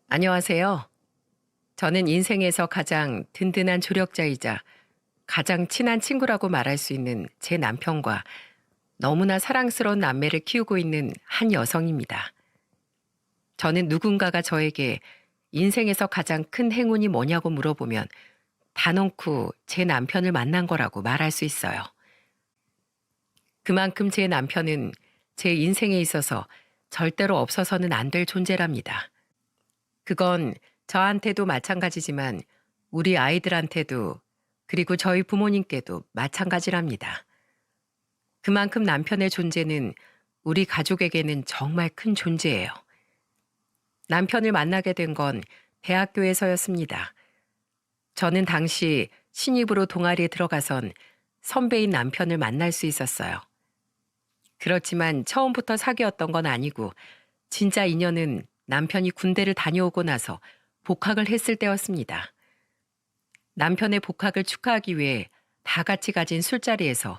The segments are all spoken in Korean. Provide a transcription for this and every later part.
안녕하세요. 저는 인생에서 가장 든든한 조력자이자 가장 친한 친구라고 말할 수 있는 제 남편과 너무나 사랑스러운 남매를 키우고 있는 한 여성입니다. 저는 누군가가 저에게 인생에서 가장 큰 행운이 뭐냐고 물어보면 단언코 제 남편을 만난 거라고 말할 수 있어요. 그만큼 제 남편은 제 인생에 있어서 절대로 없어서는 안 될 존재랍니다. 그건 저한테도 마찬가지지만 우리 아이들한테도 그리고 저희 부모님께도 마찬가지랍니다. 그만큼 남편의 존재는 우리 가족에게는 정말 큰 존재예요. 남편을 만나게 된 건 대학교에서였습니다. 저는 당시 신입으로 동아리에 들어가선 선배인 남편을 만날 수 있었어요. 그렇지만 처음부터 사귀었던 건 아니고 진짜 인연은 남편이 군대를 다녀오고 나서 복학을 했을 때였습니다. 남편의 복학을 축하하기 위해 다 같이 가진 술자리에서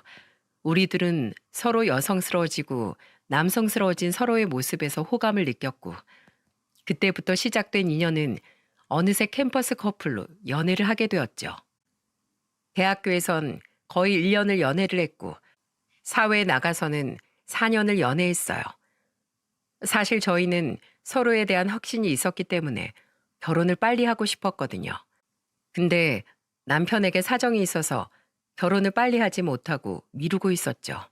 우리들은 서로 여성스러워지고 남성스러워진 서로의 모습에서 호감을 느꼈고 그때부터 시작된 인연은 어느새 캠퍼스 커플로 연애를 하게 되었죠. 대학교에선 거의 1년을 연애를 했고 사회에 나가서는 4년을 연애했어요. 사실 저희는 서로에 대한 확신이 있었기 때문에 결혼을 빨리 하고 싶었거든요. 근데 남편에게 사정이 있어서 결혼을 빨리 하지 못하고 미루고 있었죠.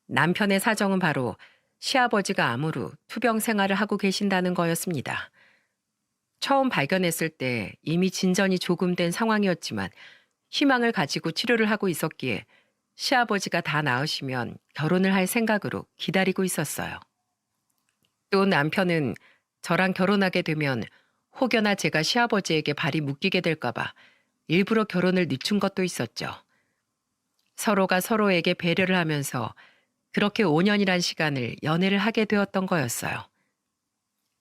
남편의 사정은 바로 시아버지가 암으로 투병 생활을 하고 계신다는 거였습니다. 처음 발견했을 때 이미 진전이 조금 된 상황이었지만 희망을 가지고 치료를 하고 있었기에 시아버지가 다 나으시면 결혼을 할 생각으로 기다리고 있었어요. 또 남편은 저랑 결혼하게 되면 혹여나 제가 시아버지에게 발이 묶이게 될까봐 일부러 결혼을 늦춘 것도 있었죠. 서로가 서로에게 배려를 하면서 그렇게 5년이란 시간을 연애를 하게 되었던 거였어요.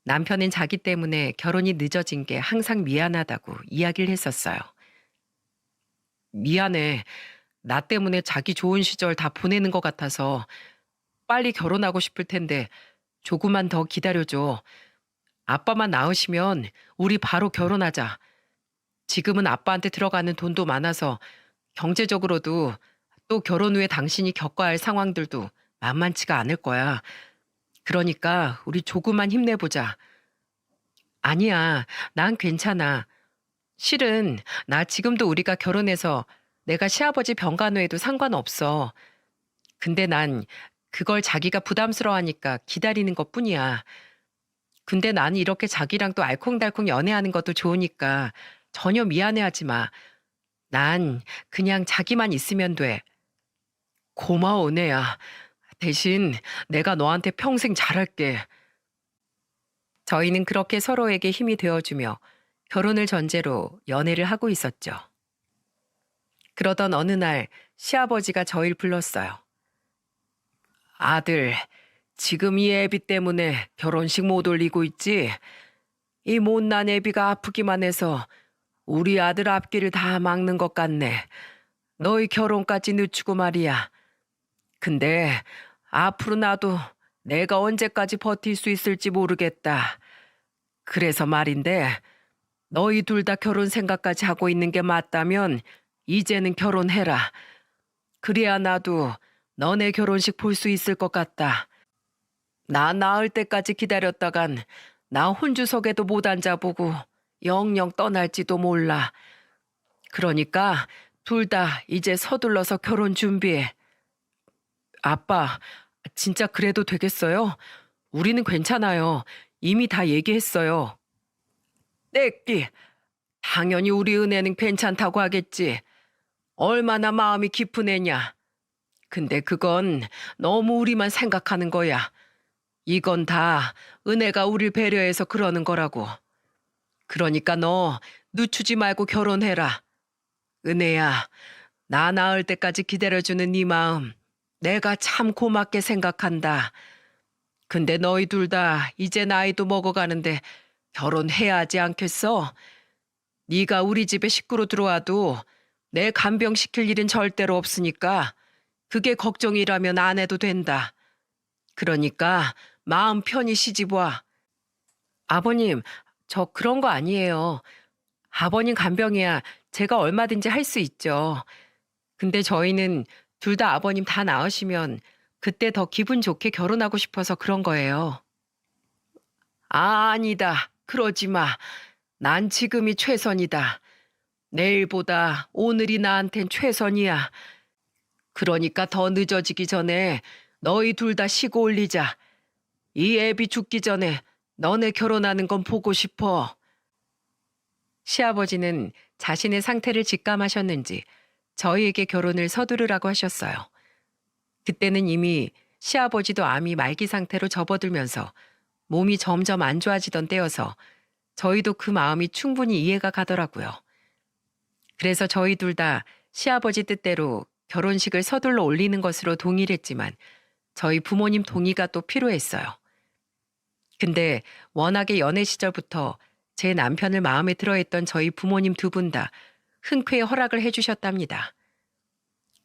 남편은 자기 때문에 결혼이 늦어진 게 항상 미안하다고 이야기를 했었어요. 미안해. 나 때문에 자기 좋은 시절 다 보내는 것 같아서 빨리 결혼하고 싶을 텐데 조금만 더 기다려줘. 아빠만 나으시면 우리 바로 결혼하자. 지금은 아빠한테 들어가는 돈도 많아서 경제적으로도 또 결혼 후에 당신이 겪어야 할 상황들도 만만치가 않을 거야. 그러니까 우리 조금만 힘내보자. 아니야, 난 괜찮아. 실은 나 지금도 우리가 결혼해서 내가 시아버지 병간호해도 상관없어. 근데 난 그걸 자기가 부담스러워하니까 기다리는 것뿐이야. 근데 나는 이렇게 자기랑 또 알콩달콩 연애하는 것도 좋으니까 전혀 미안해하지 마. 난 그냥 자기만 있으면 돼. 고마워, 은혜야. 대신 내가 너한테 평생 잘할게. 저희는 그렇게 서로에게 힘이 되어주며 결혼을 전제로 연애를 하고 있었죠. 그러던 어느 날 시아버지가 저희를 불렀어요. 아들, 지금 이 애비 때문에 결혼식 못 올리고 있지? 이 못난 애비가 아프기만 해서 우리 아들 앞길을 다 막는 것 같네. 너희 결혼까지 늦추고 말이야. 근데 앞으로 나도 내가 언제까지 버틸 수 있을지 모르겠다. 그래서 말인데 너희 둘 다 결혼 생각까지 하고 있는 게 맞다면 이제는 결혼해라. 그래야 나도 너네 결혼식 볼 수 있을 것 같다. 나 낳을 때까지 기다렸다간 나 혼주석에도 못 앉아보고 영영 떠날지도 몰라. 그러니까 둘 다 이제 서둘러서 결혼 준비해. 아빠, 진짜 그래도 되겠어요? 우리는 괜찮아요. 이미 다 얘기했어요. 내끼, 당연히 우리 은혜는 괜찮다고 하겠지. 얼마나 마음이 깊은 애냐. 근데 그건 너무 우리만 생각하는 거야. 이건 다 은혜가 우릴 배려해서 그러는 거라고. 그러니까 너 늦추지 말고 결혼해라. 은혜야, 나 낳을 때까지 기다려주는 네 마음 내가 참 고맙게 생각한다. 근데 너희 둘 다 이제 나이도 먹어가는데 결혼해야 하지 않겠어? 네가 우리 집에 식구로 들어와도 내 간병시킬 일은 절대로 없으니까 그게 걱정이라면 안 해도 된다. 그러니까 마음 편히 시집 와. 아버님, 저 그런 거 아니에요. 아버님 간병이야 제가 얼마든지 할 수 있죠. 근데 저희는 둘 다 아버님 다 나으시면 그때 더 기분 좋게 결혼하고 싶어서 그런 거예요. 아니다. 그러지 마. 난 지금이 최선이다. 내일보다 오늘이 나한텐 최선이야. 그러니까 더 늦어지기 전에 너희 둘 다 쉬고 올리자. 이 애비 죽기 전에 너네 결혼하는 건 보고 싶어. 시아버지는 자신의 상태를 직감하셨는지 저희에게 결혼을 서두르라고 하셨어요. 그때는 이미 시아버지도 암이 말기 상태로 접어들면서 몸이 점점 안 좋아지던 때여서 저희도 그 마음이 충분히 이해가 가더라고요. 그래서 저희 둘 다 시아버지 뜻대로 결혼식을 서둘러 올리는 것으로 동의를 했지만 저희 부모님 동의가 또 필요했어요. 근데 워낙에 연애 시절부터 제 남편을 마음에 들어했던 저희 부모님 두 분 다 흔쾌히 허락을 해주셨답니다.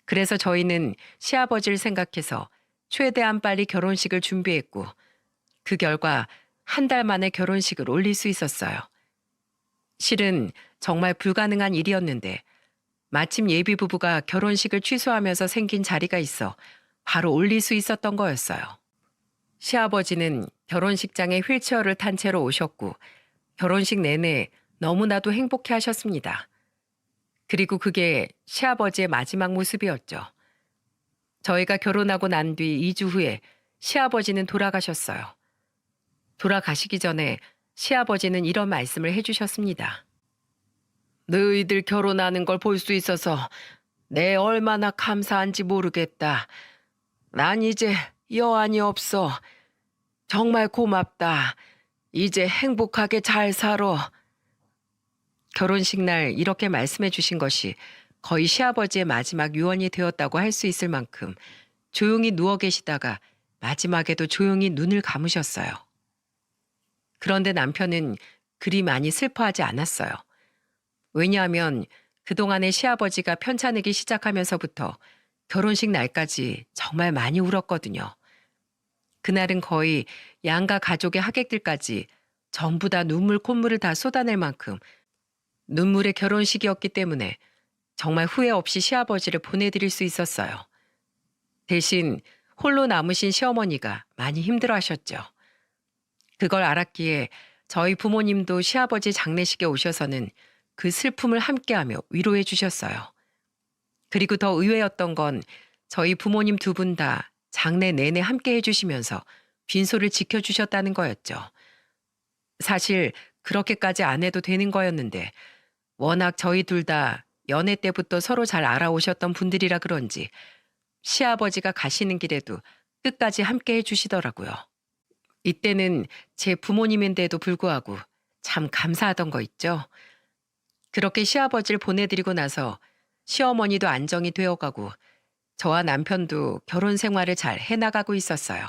그래서 저희는 시아버지를 생각해서 최대한 빨리 결혼식을 준비했고 그 결과 한 달 만에 결혼식을 올릴 수 있었어요. 실은 정말 불가능한 일이었는데 마침 예비 부부가 결혼식을 취소하면서 생긴 자리가 있어 바로 올릴 수 있었던 거였어요. 시아버지는 결혼식장에 휠체어를 탄 채로 오셨고 결혼식 내내 너무나도 행복해 하셨습니다. 그리고 그게 시아버지의 마지막 모습이었죠. 저희가 결혼하고 난 뒤 2주 후에 시아버지는 돌아가셨어요. 돌아가시기 전에 시아버지는 이런 말씀을 해주셨습니다. 너희들 결혼하는 걸 볼 수 있어서 내 얼마나 감사한지 모르겠다. 난 이제 여한이 없어. 정말 고맙다. 이제 행복하게 잘 살아. 결혼식 날 이렇게 말씀해 주신 것이 거의 시아버지의 마지막 유언이 되었다고 할 수 있을 만큼 조용히 누워 계시다가 마지막에도 조용히 눈을 감으셨어요. 그런데 남편은 그리 많이 슬퍼하지 않았어요. 왜냐하면 그동안에 시아버지가 편찮으기 시작하면서부터 결혼식 날까지 정말 많이 울었거든요. 그날은 거의 양가 가족의 하객들까지 전부 다 눈물 콧물을 다 쏟아낼 만큼 눈물의 결혼식이었기 때문에 정말 후회 없이 시아버지를 보내드릴 수 있었어요. 대신 홀로 남으신 시어머니가 많이 힘들어하셨죠. 그걸 알았기에 저희 부모님도 시아버지 장례식에 오셔서는 그 슬픔을 함께하며 위로해 주셨어요. 그리고 더 의외였던 건 저희 부모님 두 분 다 장례 내내 함께 해주시면서 빈소를 지켜주셨다는 거였죠. 사실 그렇게까지 안 해도 되는 거였는데 워낙 저희 둘 다 연애 때부터 서로 잘 알아오셨던 분들이라 그런지 시아버지가 가시는 길에도 끝까지 함께 해주시더라고요. 이때는 제 부모님인데도 불구하고 참 감사하던 거 있죠. 그렇게 시아버지를 보내드리고 나서 시어머니도 안정이 되어가고 저와 남편도 결혼 생활을 잘 해나가고 있었어요.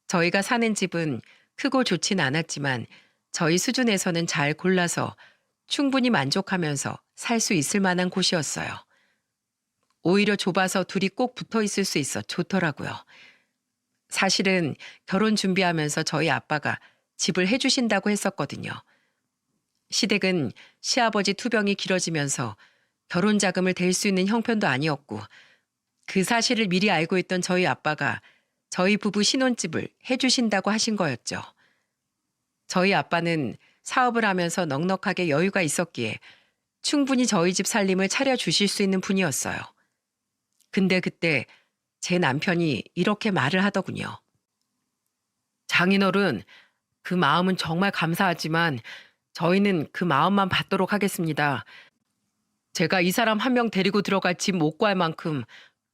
저희가 사는 집은 크고 좋진 않았지만 저희 수준에서는 잘 골라서 충분히 만족하면서 살 수 있을 만한 곳이었어요. 오히려 좁아서 둘이 꼭 붙어 있을 수 있어 좋더라고요. 사실은 결혼 준비하면서 저희 아빠가 집을 해주신다고 했었거든요. 시댁은 시아버지 투병이 길어지면서 결혼 자금을 댈 수 있는 형편도 아니었고 그 사실을 미리 알고 있던 저희 아빠가 저희 부부 신혼집을 해주신다고 하신 거였죠. 저희 아빠는 사업을 하면서 넉넉하게 여유가 있었기에 충분히 저희 집 살림을 차려주실 수 있는 분이었어요. 근데 그때 제 남편이 이렇게 말을 하더군요. 장인어른, 그 마음은 정말 감사하지만 저희는 그 마음만 받도록 하겠습니다. 제가 이 사람 한 명 데리고 들어갈 집 못 구할 만큼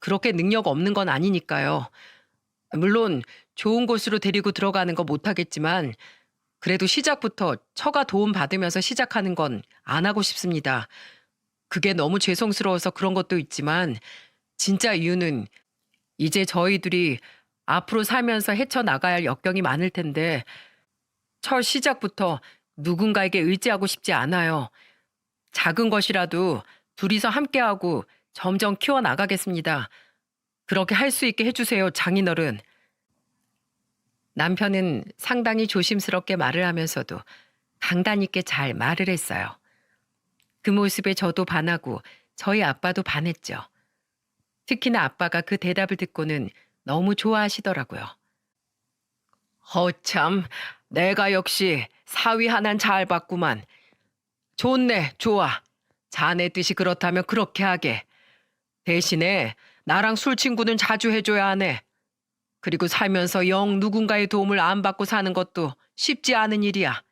그렇게 능력 없는 건 아니니까요. 물론 좋은 곳으로 데리고 들어가는 거 못하겠지만 그래도 시작부터 처가 도움 받으면서 시작하는 건 안 하고 싶습니다. 그게 너무 죄송스러워서 그런 것도 있지만 진짜 이유는 이제 저희들이 앞으로 살면서 헤쳐나가야 할 역경이 많을 텐데 첫 시작부터 누군가에게 의지하고 싶지 않아요. 작은 것이라도 둘이서 함께하고 점점 키워나가겠습니다. 그렇게 할 수 있게 해주세요, 장인어른. 남편은 상당히 조심스럽게 말을 하면서도 강단 있게 잘 말을 했어요. 그 모습에 저도 반하고 저희 아빠도 반했죠. 특히나 아빠가 그 대답을 듣고는 너무 좋아하시더라고요. 허참, 내가 역시 사위 하나는 잘 봤구만. 좋네, 좋아. 자네 뜻이 그렇다면 그렇게 하게. 대신에 나랑 술 친구는 자주 해줘야 하네. 그리고 살면서 영 누군가의 도움을 안 받고 사는 것도 쉽지 않은 일이야.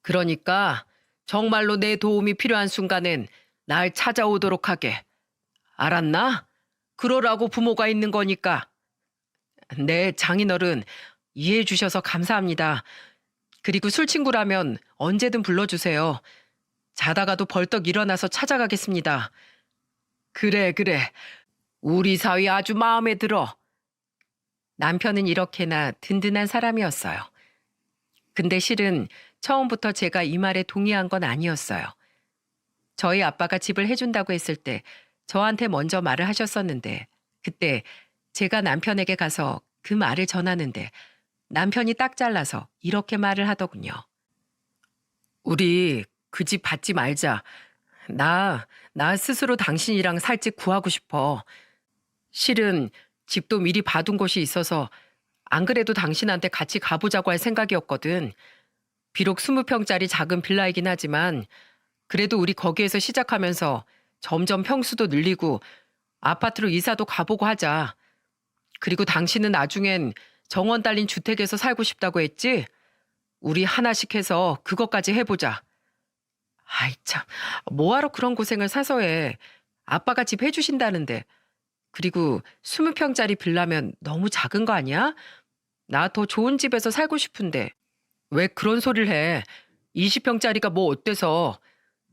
그러니까 정말로 내 도움이 필요한 순간엔 날 찾아오도록 하게. 알았나? 그러라고 부모가 있는 거니까. 네, 장인어른 이해해 주셔서 감사합니다. 그리고 술 친구라면 언제든 불러주세요. 자다가도 벌떡 일어나서 찾아가겠습니다. 그래, 그래. 우리 사위 아주 마음에 들어. 남편은 이렇게나 든든한 사람이었어요. 근데 실은 처음부터 제가 이 말에 동의한 건 아니었어요. 저희 아빠가 집을 해준다고 했을 때 저한테 먼저 말을 하셨었는데 그때 제가 남편에게 가서 그 말을 전하는데 남편이 딱 잘라서 이렇게 말을 하더군요. 우리 그 집 받지 말자. 나 스스로 당신이랑 살 집 구하고 싶어. 실은 집도 미리 봐둔 곳이 있어서 안 그래도 당신한테 같이 가보자고 할 생각이었거든. 비록 20평짜리 작은 빌라이긴 하지만 그래도 우리 거기에서 시작하면서 점점 평수도 늘리고 아파트로 이사도 가보고 하자. 그리고 당신은 나중엔 정원 딸린 주택에서 살고 싶다고 했지? 우리 하나씩 해서 그것까지 해보자. 아이 참, 뭐하러 그런 고생을 사서 해. 아빠가 집 해주신다는데. 그리고 20평짜리 빌라면 너무 작은 거 아니야? 나 더 좋은 집에서 살고 싶은데. 왜 그런 소리를 해? 20평짜리가 뭐 어때서?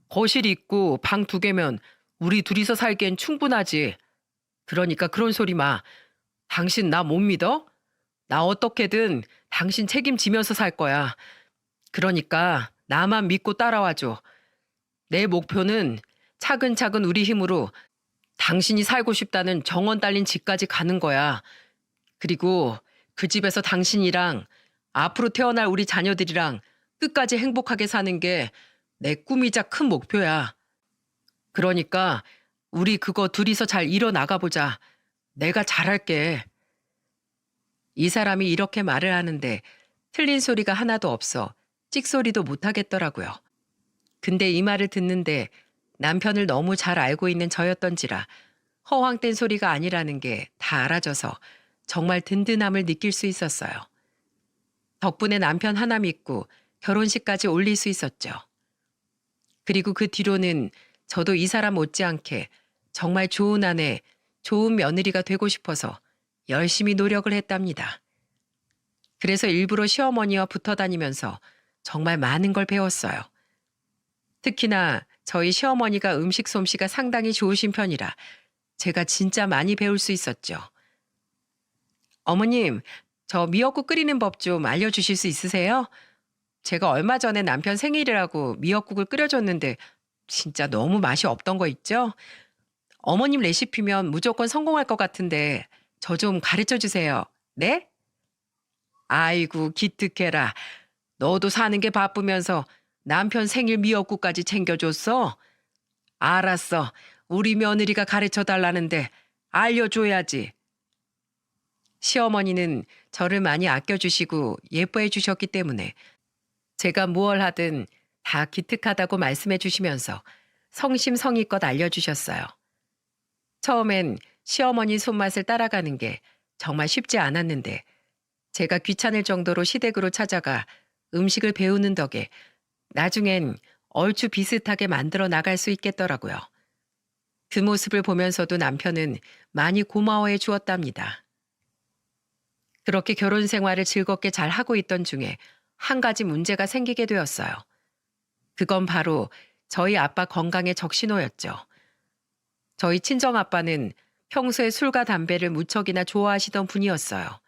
거실이 있고 방 2개면 우리 둘이서 살기엔 충분하지. 그러니까 그런 소리 마. 당신 나 못 믿어? 나 어떻게든 당신 책임지면서 살 거야. 그러니까 나만 믿고 따라와줘. 내 목표는 차근차근 우리 힘으로 당신이 살고 싶다는 정원 딸린 집까지 가는 거야. 그리고 그 집에서 당신이랑 앞으로 태어날 우리 자녀들이랑 끝까지 행복하게 사는 게 내 꿈이자 큰 목표야. 그러니까 우리 그거 둘이서 잘 이뤄나가 보자. 내가 잘할게. 이 사람이 이렇게 말을 하는데 틀린 소리가 하나도 없어 찍소리도 못 하겠더라고요. 근데 이 말을 듣는데 남편을 너무 잘 알고 있는 저였던지라 허황된 소리가 아니라는 게 다 알아져서 정말 든든함을 느낄 수 있었어요. 덕분에 남편 하나 믿고 결혼식까지 올릴 수 있었죠. 그리고 그 뒤로는 저도 이 사람 못지않게 정말 좋은 아내, 좋은 며느리가 되고 싶어서 열심히 노력을 했답니다. 그래서 일부러 시어머니와 붙어 다니면서 정말 많은 걸 배웠어요. 특히나 저희 시어머니가 음식 솜씨가 상당히 좋으신 편이라 제가 진짜 많이 배울 수 있었죠. 어머님, 저 미역국 끓이는 법 좀 알려주실 수 있으세요? 제가 얼마 전에 남편 생일이라고 미역국을 끓여줬는데 진짜 너무 맛이 없던 거 있죠? 어머님 레시피면 무조건 성공할 것 같은데 저 좀 가르쳐 주세요. 네? 아이고 기특해라. 너도 사는 게 바쁘면서 남편 생일 미역국까지 챙겨줬어? 알았어. 우리 며느리가 가르쳐 달라는데 알려줘야지. 시어머니는 저를 많이 아껴주시고 예뻐해 주셨기 때문에 제가 무얼 하든 다 기특하다고 말씀해 주시면서 성심성의껏 알려주셨어요. 처음엔 시어머니 손맛을 따라가는 게 정말 쉽지 않았는데 제가 귀찮을 정도로 시댁으로 찾아가 음식을 배우는 덕에 나중엔 얼추 비슷하게 만들어 나갈 수 있겠더라고요. 그 모습을 보면서도 남편은 많이 고마워해 주었답니다. 그렇게 결혼 생활을 즐겁게 잘 하고 있던 중에 한 가지 문제가 생기게 되었어요. 그건 바로 저희 아빠 건강의 적신호였죠. 저희 친정아빠는 평소에 술과 담배를 무척이나 좋아하시던 분이었어요.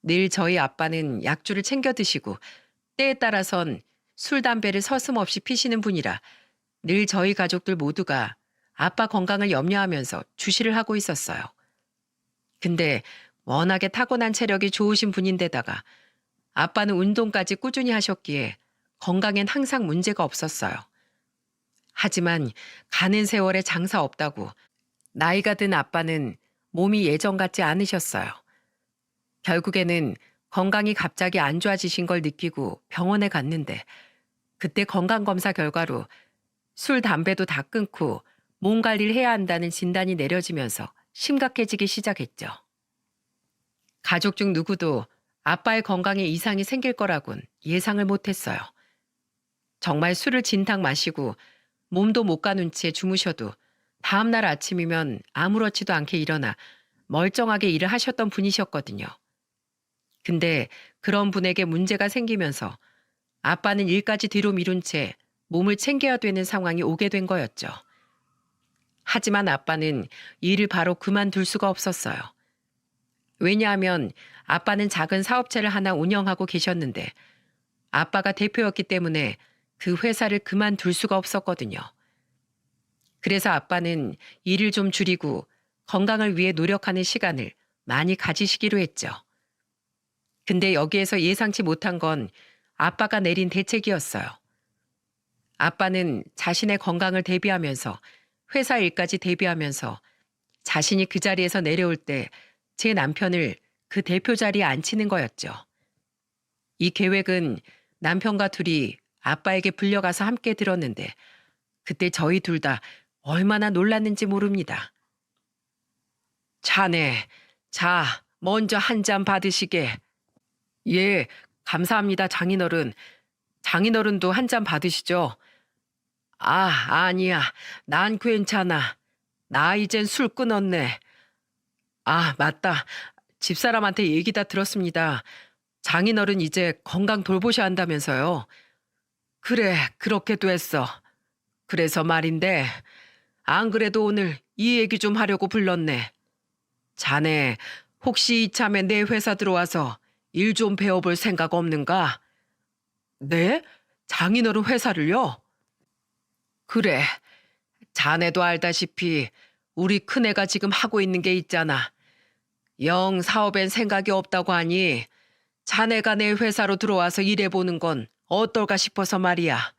늘 저희 아빠는 약주를 챙겨 드시고 때에 따라선 술, 담배를 서슴없이 피시는 분이라 늘 저희 가족들 모두가 아빠 건강을 염려하면서 주시를 하고 있었어요. 근데 워낙에 타고난 체력이 좋으신 분인데다가 아빠는 운동까지 꾸준히 하셨기에 건강엔 항상 문제가 없었어요. 하지만 가는 세월에 장사 없다고 나이가 든 아빠는 몸이 예전 같지 않으셨어요. 결국에는 건강이 갑자기 안 좋아지신 걸 느끼고 병원에 갔는데 그때 건강검사 결과로 술, 담배도 다 끊고 몸 관리를 해야 한다는 진단이 내려지면서 심각해지기 시작했죠. 가족 중 누구도 아빠의 건강에 이상이 생길 거라곤 예상을 못했어요. 정말 술을 진탕 마시고 몸도 못 가눈 채 주무셔도 다음날 아침이면 아무렇지도 않게 일어나 멀쩡하게 일을 하셨던 분이셨거든요. 근데 그런 분에게 문제가 생기면서 아빠는 일까지 뒤로 미룬 채 몸을 챙겨야 되는 상황이 오게 된 거였죠. 하지만 아빠는 일을 바로 그만둘 수가 없었어요. 왜냐하면 아빠는 작은 사업체를 하나 운영하고 계셨는데 아빠가 대표였기 때문에 그 회사를 그만둘 수가 없었거든요. 그래서 아빠는 일을 좀 줄이고 건강을 위해 노력하는 시간을 많이 가지시기로 했죠. 근데 여기에서 예상치 못한 건 아빠가 내린 대책이었어요. 아빠는 자신의 건강을 대비하면서 회사 일까지 대비하면서 자신이 그 자리에서 내려올 때 제 남편을 그 대표 자리에 앉히는 거였죠. 이 계획은 남편과 둘이 아빠에게 불려가서 함께 들었는데 그때 저희 둘 다 얼마나 놀랐는지 모릅니다. 자네, 자, 먼저 한 잔 받으시게. 예, 감사합니다, 장인어른. 장인어른도 한 잔 받으시죠. 아, 아니야. 난 괜찮아. 나 이젠 술 끊었네. 아, 맞다. 집사람한테 얘기 다 들었습니다. 장인어른 이제 건강 돌보셔야 한다면서요. 그래, 그렇게도 했어. 그래서 말인데, 안 그래도 오늘 이 얘기 좀 하려고 불렀네. 자네, 혹시 이참에 내 회사 들어와서 일 좀 배워볼 생각 없는가? 네? 장인어른 회사를요? 그래. 자네도 알다시피 우리 큰애가 지금 하고 있는 게 있잖아. 영 사업엔 생각이 없다고 하니 자네가 내 회사로 들어와서 일해보는 건 어떨까 싶어서 말이야.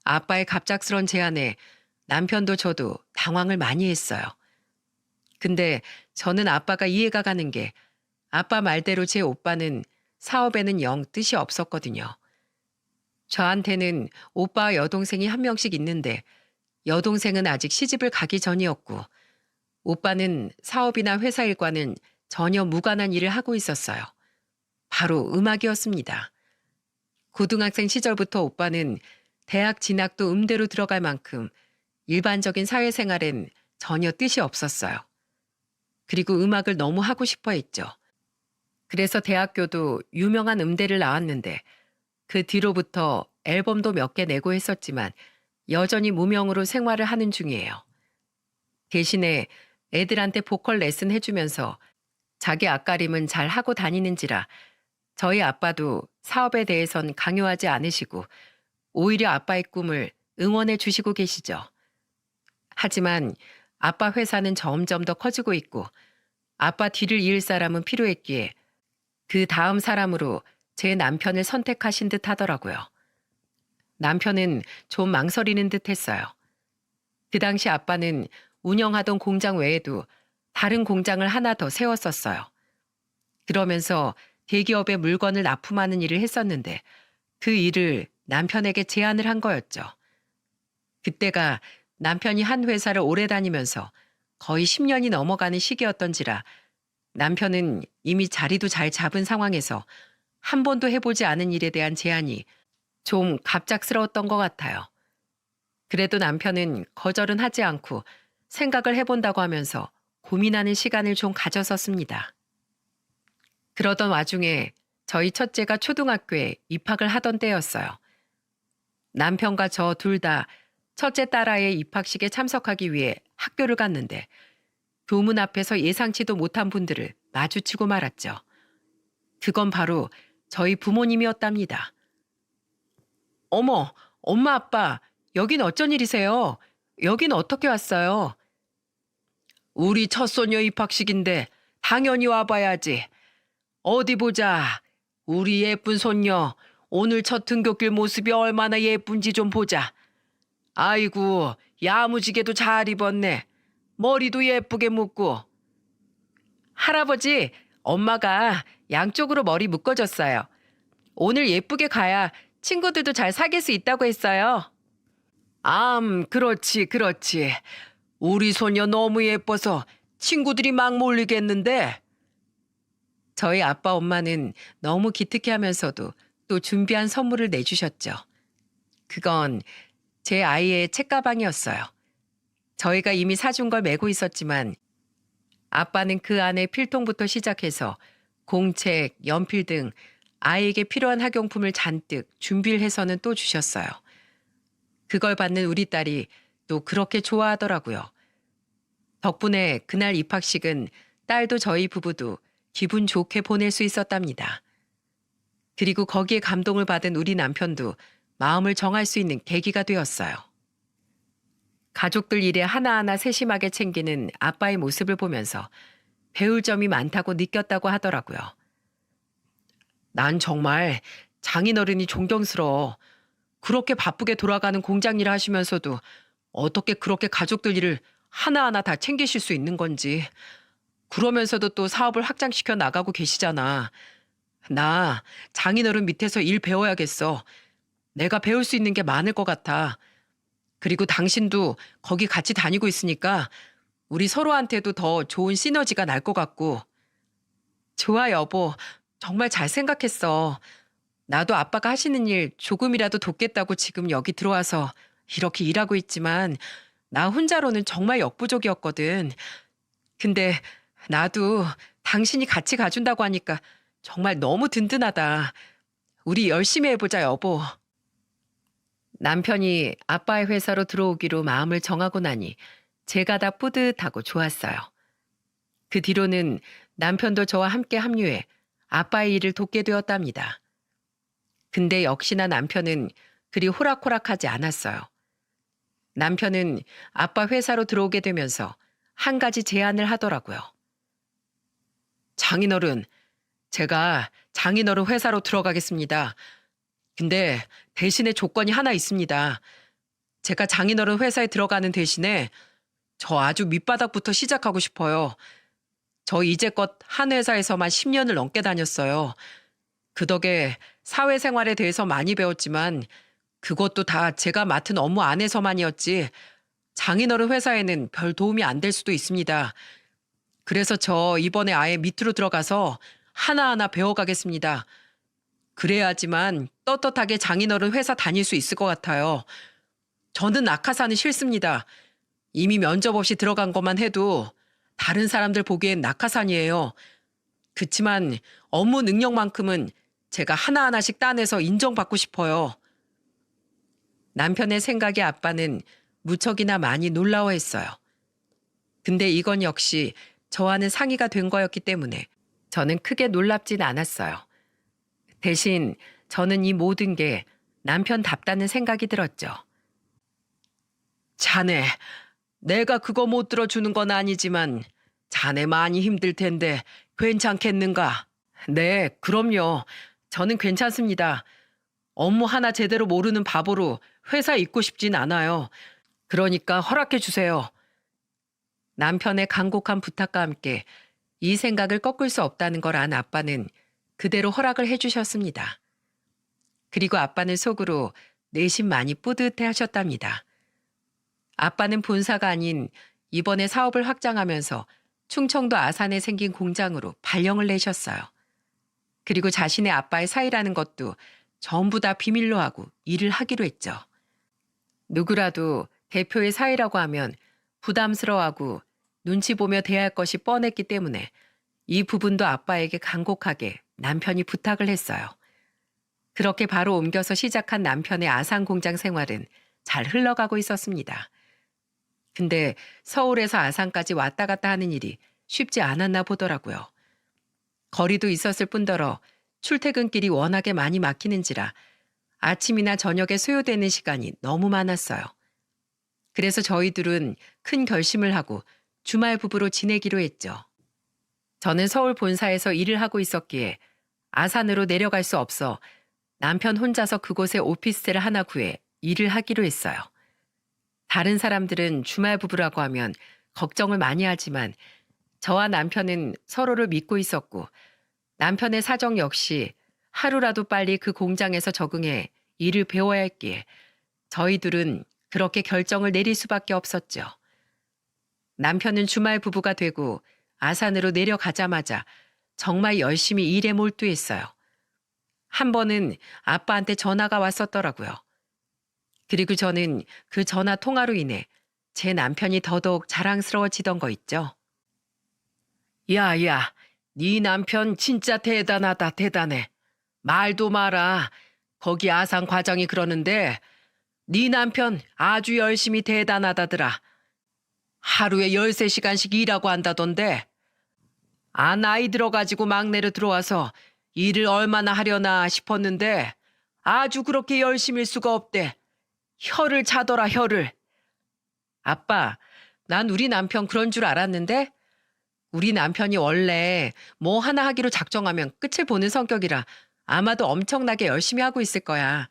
아빠의 갑작스런 제안에 남편도 저도 당황을 많이 했어요. 근데 저는 아빠가 이해가 가는 게 아빠 말대로 제 오빠는 사업에는 영 뜻이 없었거든요. 저한테는 오빠와 여동생이 한 명씩 있는데 여동생은 아직 시집을 가기 전이었고 오빠는 사업이나 회사 일과는 전혀 무관한 일을 하고 있었어요. 바로 음악이었습니다. 고등학생 시절부터 오빠는 대학 진학도 음대로 들어갈 만큼 일반적인 사회생활엔 전혀 뜻이 없었어요. 그리고 음악을 너무 하고 싶어 했죠. 그래서 대학교도 유명한 음대를 나왔는데 그 뒤로부터 앨범도 몇 개 내고 했었지만 여전히 무명으로 생활을 하는 중이에요. 대신에 애들한테 보컬 레슨 해주면서 자기 앞가림은 잘 하고 다니는지라 저희 아빠도 사업에 대해선 강요하지 않으시고 오히려 아빠의 꿈을 응원해 주시고 계시죠. 하지만 아빠 회사는 점점 더 커지고 있고 아빠 뒤를 이을 사람은 필요했기에 그 다음 사람으로 제 남편을 선택하신 듯 하더라고요. 남편은 좀 망설이는 듯 했어요. 그 당시 아빠는 운영하던 공장 외에도 다른 공장을 하나 더 세웠었어요. 그러면서 대기업에 물건을 납품하는 일을 했었는데 그 일을 남편에게 제안을 한 거였죠. 그때가 남편이 한 회사를 오래 다니면서 거의 10년이 넘어가는 시기였던지라 남편은 이미 자리도 잘 잡은 상황에서 한 번도 해보지 않은 일에 대한 제안이 좀 갑작스러웠던 것 같아요. 그래도 남편은 거절은 하지 않고 생각을 해본다고 하면서 고민하는 시간을 좀 가졌었습니다. 그러던 와중에 저희 첫째가 초등학교에 입학을 하던 때였어요. 남편과 저 둘 다 첫째 딸아이의 입학식에 참석하기 위해 학교를 갔는데 교문 앞에서 예상치도 못한 분들을 마주치고 말았죠. 그건 바로 저희 부모님이었답니다. 어머, 엄마 아빠, 여긴 어쩐 일이세요? 여긴 어떻게 왔어요? 우리 첫손녀 입학식인데 당연히 와봐야지. 어디 보자. 우리 예쁜 손녀 오늘 첫 등굣길 모습이 얼마나 예쁜지 좀 보자. 아이고, 야무지게도 잘 입었네. 머리도 예쁘게 묶고. 할아버지, 엄마가 양쪽으로 머리 묶어줬어요. 오늘 예쁘게 가야 친구들도 잘 사귈 수 있다고 했어요. 그렇지, 그렇지. 우리 소녀 너무 예뻐서 친구들이 막 몰리겠는데. 저희 아빠 엄마는 너무 기특해 하면서도 또 준비한 선물을 내주셨죠. 그건 제 아이의 책가방이었어요. 저희가 이미 사준 걸 메고 있었지만 아빠는 그 안에 필통부터 시작해서 공책, 연필 등 아이에게 필요한 학용품을 잔뜩 준비를 해서는 또 주셨어요. 그걸 받는 우리 딸이 또 그렇게 좋아하더라고요. 덕분에 그날 입학식은 딸도 저희 부부도 기분 좋게 보낼 수 있었답니다. 그리고 거기에 감동을 받은 우리 남편도 마음을 정할 수 있는 계기가 되었어요. 가족들 일에 하나하나 세심하게 챙기는 아빠의 모습을 보면서 배울 점이 많다고 느꼈다고 하더라고요. 난 정말 장인어른이 존경스러워. 그렇게 바쁘게 돌아가는 공장 일을 하시면서도 어떻게 그렇게 가족들 일을 하나하나 다 챙기실 수 있는 건지. 그러면서도 또 사업을 확장시켜 나가고 계시잖아. 나 장인어른 밑에서 일 배워야겠어. 내가 배울 수 있는 게 많을 것 같아. 그리고 당신도 거기 같이 다니고 있으니까 우리 서로한테도 더 좋은 시너지가 날 것 같고. 좋아, 여보. 정말 잘 생각했어. 나도 아빠가 하시는 일 조금이라도 돕겠다고 지금 여기 들어와서 이렇게 일하고 있지만 나 혼자로는 정말 역부족이었거든. 근데 나도 당신이 같이 가준다고 하니까 정말 너무 든든하다. 우리 열심히 해보자, 여보. 남편이 아빠의 회사로 들어오기로 마음을 정하고 나니 제가 다 뿌듯하고 좋았어요. 그 뒤로는 남편도 저와 함께 합류해 아빠의 일을 돕게 되었답니다. 근데 역시나 남편은 그리 호락호락하지 않았어요. 남편은 아빠 회사로 들어오게 되면서 한 가지 제안을 하더라고요. 장인어른, 제가 장인어른 회사로 들어가겠습니다. 근데 대신에 조건이 하나 있습니다. 제가 장인어른 회사에 들어가는 대신에 저 아주 밑바닥부터 시작하고 싶어요. 저 이제껏 한 회사에서만 10년을 넘게 다녔어요. 그 덕에 사회생활에 대해서 많이 배웠지만 그것도 다 제가 맡은 업무 안에서만이었지 장인어른 회사에는 별 도움이 안 될 수도 있습니다. 그래서 저 이번에 아예 밑으로 들어가서 하나하나 배워가겠습니다. 그래야지만 떳떳하게 장인어른 회사 다닐 수 있을 것 같아요. 저는 낙하산이 싫습니다. 이미 면접 없이 들어간 것만 해도 다른 사람들 보기엔 낙하산이에요. 그치만 업무 능력만큼은 제가 하나하나씩 따내서 인정받고 싶어요. 남편의 생각에 아빠는 무척이나 많이 놀라워했어요. 근데 이건 역시 저와는 상의가 된 거였기 때문에 저는 크게 놀랍진 않았어요. 대신 저는 이 모든 게 남편답다는 생각이 들었죠. 자네, 내가 그거 못 들어주는 건 아니지만 자네 많이 힘들 텐데 괜찮겠는가? 네, 그럼요. 저는 괜찮습니다. 업무 하나 제대로 모르는 바보로 회사에 있고 싶진 않아요. 그러니까 허락해 주세요. 남편의 간곡한 부탁과 함께 이 생각을 꺾을 수 없다는 걸 안 아빠는 그대로 허락을 해주셨습니다. 그리고 아빠는 속으로 내심 많이 뿌듯해 하셨답니다. 아빠는 본사가 아닌 이번에 사업을 확장하면서 충청도 아산에 생긴 공장으로 발령을 내셨어요. 그리고 자신의 아빠의 사이라는 것도 전부 다 비밀로 하고 일을 하기로 했죠. 누구라도 대표의 사이라고 하면 부담스러워하고 눈치 보며 대할 것이 뻔했기 때문에 이 부분도 아빠에게 간곡하게 남편이 부탁을 했어요. 그렇게 바로 옮겨서 시작한 남편의 아산 공장 생활은 잘 흘러가고 있었습니다. 근데 서울에서 아산까지 왔다 갔다 하는 일이 쉽지 않았나 보더라고요. 거리도 있었을 뿐더러 출퇴근길이 워낙에 많이 막히는지라 아침이나 저녁에 소요되는 시간이 너무 많았어요. 그래서 저희들은 큰 결심을 하고 주말 부부로 지내기로 했죠. 저는 서울 본사에서 일을 하고 있었기에 아산으로 내려갈 수 없어 남편 혼자서 그곳에 오피스텔 하나 구해 일을 하기로 했어요. 다른 사람들은 주말 부부라고 하면 걱정을 많이 하지만 저와 남편은 서로를 믿고 있었고 남편의 사정 역시 하루라도 빨리 그 공장에서 적응해 일을 배워야 했기에 저희 둘은 그렇게 결정을 내릴 수밖에 없었죠. 남편은 주말 부부가 되고 아산으로 내려가자마자 정말 열심히 일에 몰두했어요. 한 번은 아빠한테 전화가 왔었더라고요. 그리고 저는 그 전화 통화로 인해 제 남편이 더더욱 자랑스러워지던 거 있죠. 야야, 네 남편 진짜 대단하다, 대단해. 말도 마라. 거기 아산 과장이 그러는데 네 남편 아주 열심히 대단하다더라. 하루에 13시간씩 일하고 한다던데. 아, 나이 들어가지고 막내로 들어와서 일을 얼마나 하려나 싶었는데 아주 그렇게 열심일 수가 없대. 혀를 차더라, 혀를. 아빠, 난 우리 남편 그런 줄 알았는데 우리 남편이 원래 뭐 하나 하기로 작정하면 끝을 보는 성격이라 아마도 엄청나게 열심히 하고 있을 거야.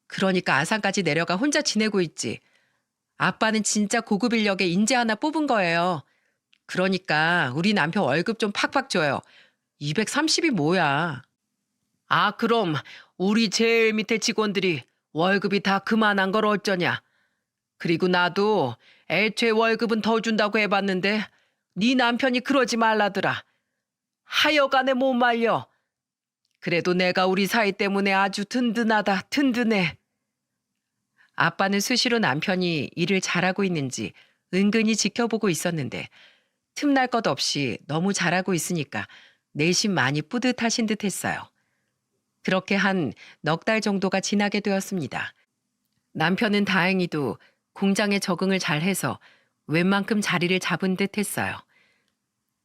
그러니까 아산까지 내려가 혼자 지내고 있지. 아빠는 진짜 고급 인력에 인재 하나 뽑은 거예요. 그러니까 우리 남편 월급 좀 팍팍 줘요. 230이 뭐야. 아, 그럼 우리 제일 밑에 직원들이 월급이 다 그만한 걸 어쩌냐. 그리고 나도 애초에 월급은 더 준다고 해봤는데 네 남편이 그러지 말라더라. 하여간에 못 말려. 그래도 내가 우리 사이 때문에 아주 든든하다, 든든해. 아빠는 수시로 남편이 일을 잘하고 있는지 은근히 지켜보고 있었는데 틈날 것 없이 너무 잘하고 있으니까 내심 많이 뿌듯하신 듯 했어요. 그렇게 한 넉 달 정도가 지나게 되었습니다. 남편은 다행히도 공장에 적응을 잘해서 웬만큼 자리를 잡은 듯 했어요.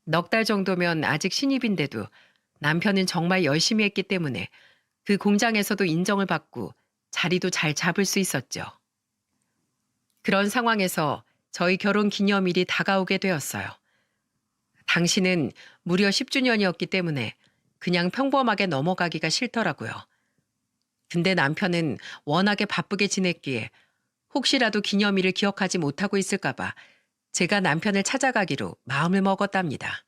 넉 달 정도면 아직 신입인데도 남편은 정말 열심히 했기 때문에 그 공장에서도 인정을 받고 자리도 잘 잡을 수 있었죠. 그런 상황에서 저희 결혼 기념일이 다가오게 되었어요. 당시는 무려 10주년이었기 때문에 그냥 평범하게 넘어가기가 싫더라고요. 근데 남편은 워낙에 바쁘게 지냈기에 혹시라도 기념일을 기억하지 못하고 있을까봐 제가 남편을 찾아가기로 마음을 먹었답니다.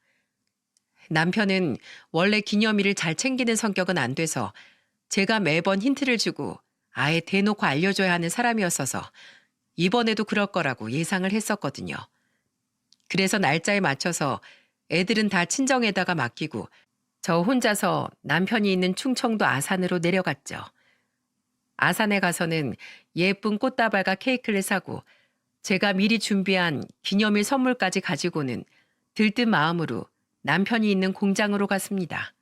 남편은 원래 기념일을 잘 챙기는 성격은 안 돼서 제가 매번 힌트를 주고 아예 대놓고 알려줘야 하는 사람이었어서 이번에도 그럴 거라고 예상을 했었거든요. 그래서 날짜에 맞춰서 애들은 다 친정에다가 맡기고 저 혼자서 남편이 있는 충청도 아산으로 내려갔죠. 아산에 가서는 예쁜 꽃다발과 케이크를 사고 제가 미리 준비한 기념일 선물까지 가지고는 들뜬 마음으로 남편이 있는 공장으로 갔습니다.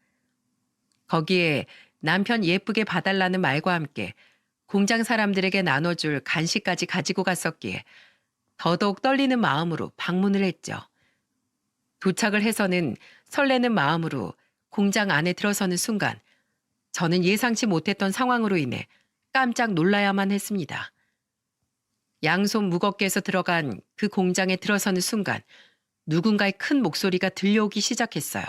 거기에 남편 예쁘게 봐달라는 말과 함께 공장 사람들에게 나눠줄 간식까지 가지고 갔었기에 더더욱 떨리는 마음으로 방문을 했죠. 도착을 해서는 설레는 마음으로 공장 안에 들어서는 순간 저는 예상치 못했던 상황으로 인해 깜짝 놀라야만 했습니다. 양손 무겁게 해서 들어간 그 공장에 들어서는 순간 누군가의 큰 목소리가 들려오기 시작했어요.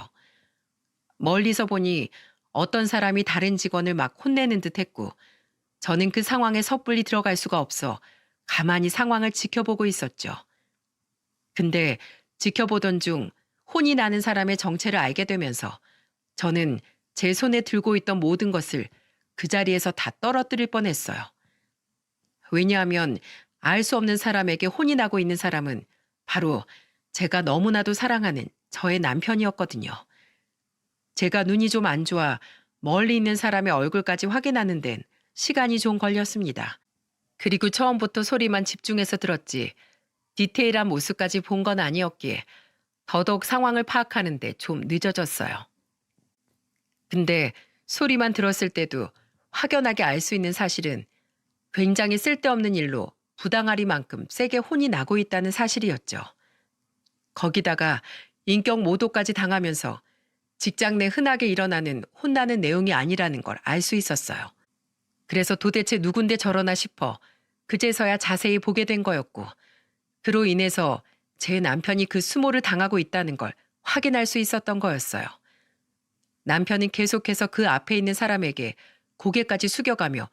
멀리서 보니 어떤 사람이 다른 직원을 막 혼내는 듯 했고 저는 그 상황에 섣불리 들어갈 수가 없어 가만히 상황을 지켜보고 있었죠. 근데 지켜보던 중 혼이 나는 사람의 정체를 알게 되면서 저는 제 손에 들고 있던 모든 것을 그 자리에서 다 떨어뜨릴 뻔했어요. 왜냐하면 알 수 없는 사람에게 혼이 나고 있는 사람은 바로 제가 너무나도 사랑하는 저의 남편이었거든요. 제가 눈이 좀 안 좋아 멀리 있는 사람의 얼굴까지 확인하는 데는 시간이 좀 걸렸습니다. 그리고 처음부터 소리만 집중해서 들었지 디테일한 모습까지 본 건 아니었기에 더더욱 상황을 파악하는 데 좀 늦어졌어요. 근데 소리만 들었을 때도 확연하게 알 수 있는 사실은 굉장히 쓸데없는 일로 부당하리만큼 세게 혼이 나고 있다는 사실이었죠. 거기다가 인격 모독까지 당하면서 직장 내 흔하게 일어나는 혼나는 내용이 아니라는 걸 알 수 있었어요. 그래서 도대체 누군데 저러나 싶어 그제서야 자세히 보게 된 거였고 그로 인해서 제 남편이 그 수모를 당하고 있다는 걸 확인할 수 있었던 거였어요. 남편은 계속해서 그 앞에 있는 사람에게 고개까지 숙여가며